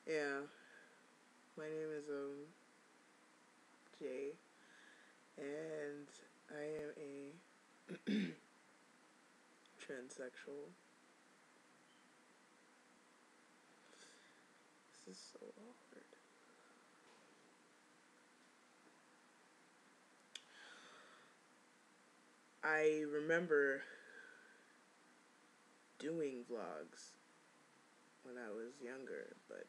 Yeah, my name is Jay, and I am a transsexual. This is so awkward. I remember doing vlogs when I was younger, but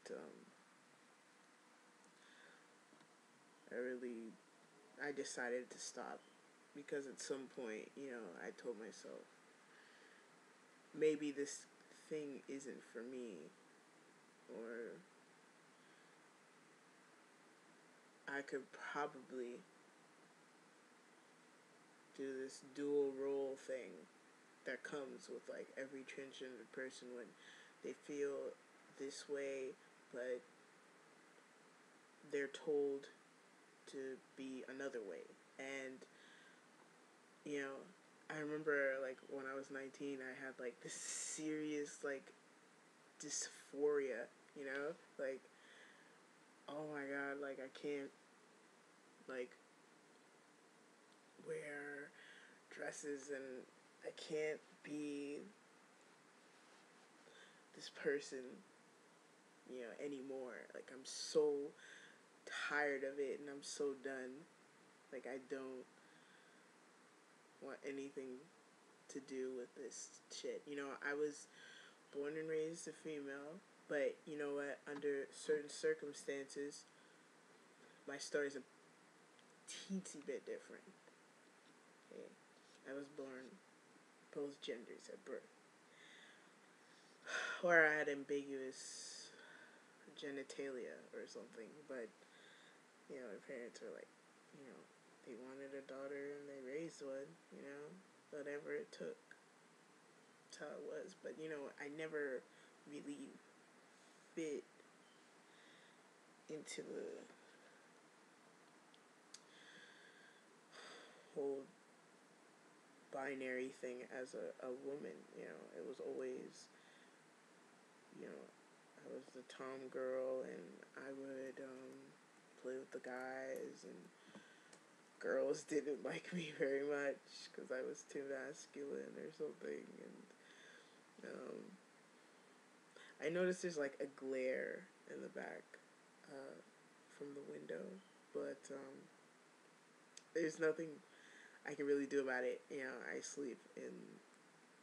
I decided to stop because at some point, I told myself maybe this thing isn't for me, or I could probably do this dual role thing that comes with like every transgender person when they feel this way, but they're told to be another way. And I remember like when I was 19, I had like this serious like dysphoria, like, oh my god, like I can't like wear dresses and I can't be this person, anymore. Like I'm so tired of it and I'm so done. Like I don't want anything to do with this shit. I was born and raised a female, but you know what? Under certain circumstances, my story is a teensy bit different. Okay? I was born both genders at birth. Or I had ambiguous genitalia or something, but my parents were like, they wanted a daughter and they raised one, whatever it took. That's how it was. But I never really fit into the whole binary thing as a woman. It was always, I was the tom girl and I would play with the guys, and girls didn't like me very much because I was too masculine or something. And I noticed there's like a glare in the back from the window, but there's nothing I can really do about it. I sleep in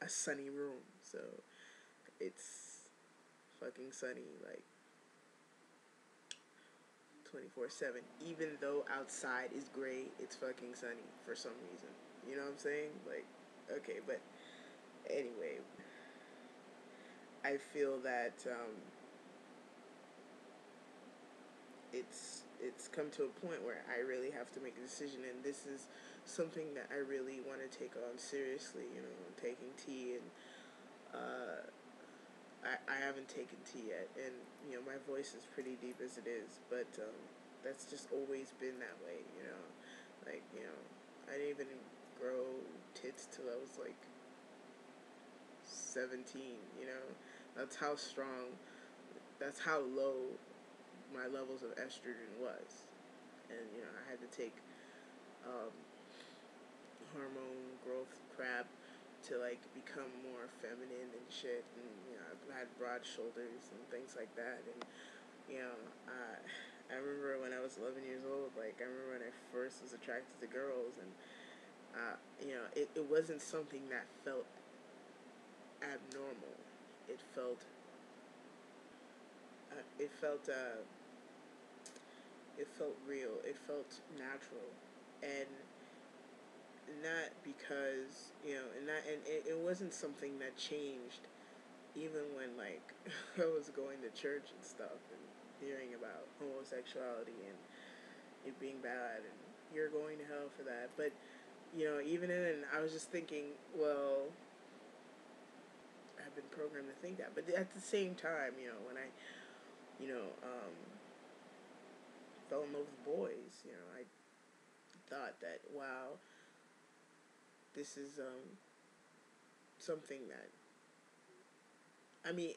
a sunny room, so it's fucking sunny, like 24/7. Even though outside is gray, it's fucking sunny for some reason. You know what I'm saying? Like, okay, but anyway, I feel that it's come to a point where I really have to make a decision, and this is something that I really want to take on seriously. Taking tea, and I haven't taken tea yet, and my voice is pretty deep as it is, but that's just always been that way. Like I didn't even grow tits till I was like 17. That's how strong, that's how low my levels of estrogen was, and I had to take um, hormone growth crap to like become more feminine and shit, and I've had broad shoulders and things like that, and I remember when I was 11 years old, like I remember when I first was attracted to girls, and it wasn't something that felt abnormal. It felt it felt it felt real. It felt natural, and not because and it wasn't something that changed even when like I was going to church and stuff and hearing about homosexuality and it being bad and you're going to hell for that. But even then I was just thinking, well, I've been programmed to think that. But at the same time, when I fell in love with boys, I thought that, wow, this is something that, I mean,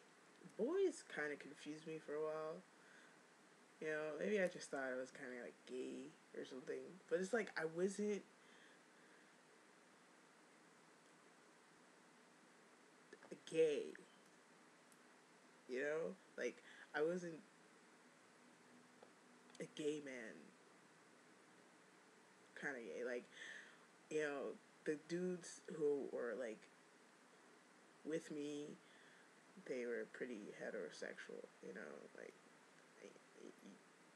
boys kind of confused me for a while, You know, maybe I just thought I was kind of like gay or something. But it's like I wasn't gay. You know, like I wasn't a gay man kind of gay. Like, you know, the dudes who were like with me, they were pretty heterosexual. You know, like,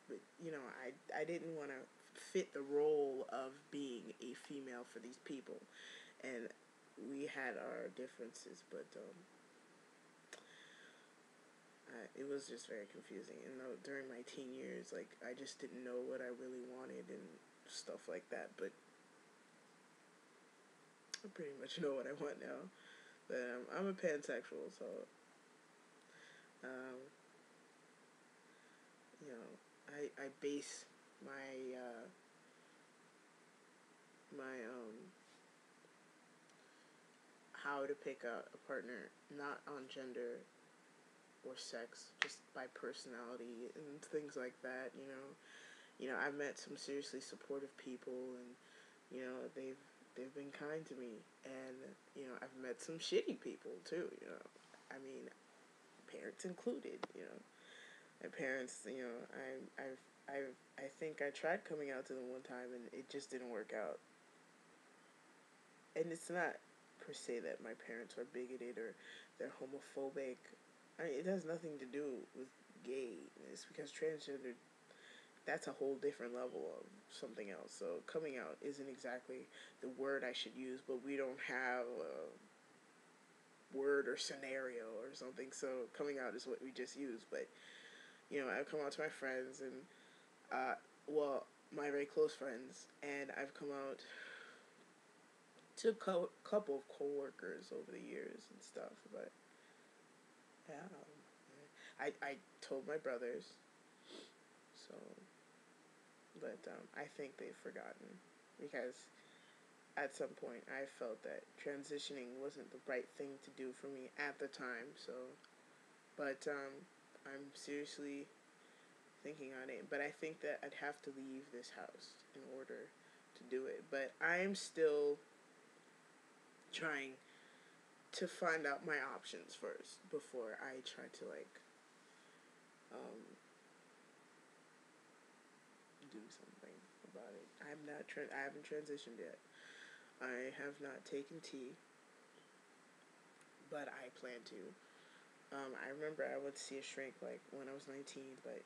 but you know, I didn't want to fit the role of being a female for these people, and we had our differences, but it was just very confusing. And during my teen years, like I just didn't know what I really wanted and stuff like that. But I pretty much know what I want now. But I'm a pansexual, so um, you know, I base my how to pick a partner not on gender or sex, just by personality and things like that. I've met some seriously supportive people, and they've been kind to me, and I've met some shitty people too. I mean, parents included. My parents. I think I tried coming out to them one time, and it just didn't work out. And it's not per se that my parents are bigoted or they're homophobic. I mean, it has nothing to do with gay. It's because transgender, that's a whole different level of something else. So coming out isn't exactly the word I should use, but we don't have a word or scenario or something. So coming out is what we just use. But I've come out to my friends and well, my very close friends, and I've come out to a couple of coworkers over the years and stuff. But yeah, I told my brothers, so but I think they've forgotten because at some point I felt that transitioning wasn't the right thing to do for me at the time. So, but I'm seriously thinking on it. But I think that I'd have to leave this house in order to do it. But I'm still trying to find out my options first before I try to um, do something about it. I haven't transitioned yet. I have not taken tea, but I plan to. I remember I went to see a shrink like when I was 19, but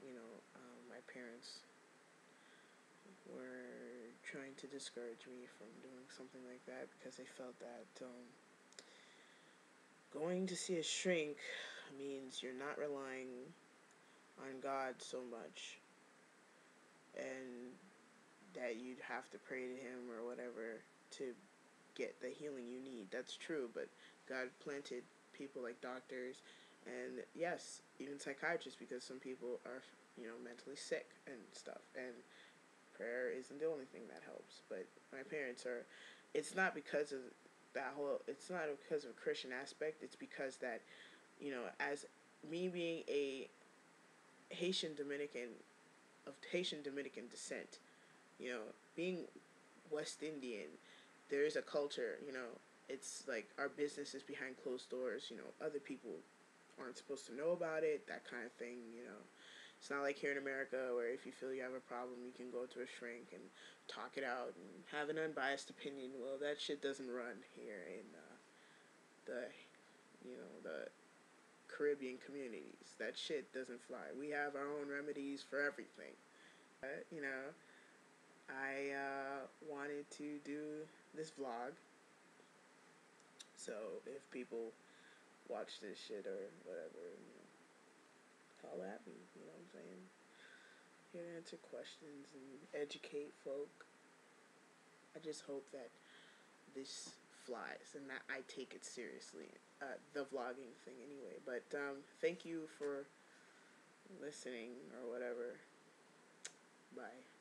my parents were trying to discourage me from doing something like that because they felt that going to see a shrink means you're not relying on God so much, and that you'd have to pray to Him or whatever to get the healing you need. That's true, but God planted people like doctors and yes, even psychiatrists, because some people are mentally sick and stuff, and prayer isn't the only thing that helps. But my parents are. It's not because of that whole. It's not because of a Christian aspect. It's because that as me being a Haitian Dominican of Haitian Dominican descent, being West Indian, there is a culture. It's like our business is behind closed doors. Other people aren't supposed to know about it. That kind of thing. It's not like here in America where if you feel you have a problem, you can go to a shrink and talk it out and have an unbiased opinion. Well, that shit doesn't run here in the the Caribbean communities. That shit doesn't fly. We have our own remedies for everything. I wanted to do this vlog, so if people watch this shit or whatever, call at me. You know what I'm saying? Here to answer questions and educate folk. I just hope that this flies and that I take it seriously. The vlogging thing, anyway. But thank you for listening or whatever. Bye.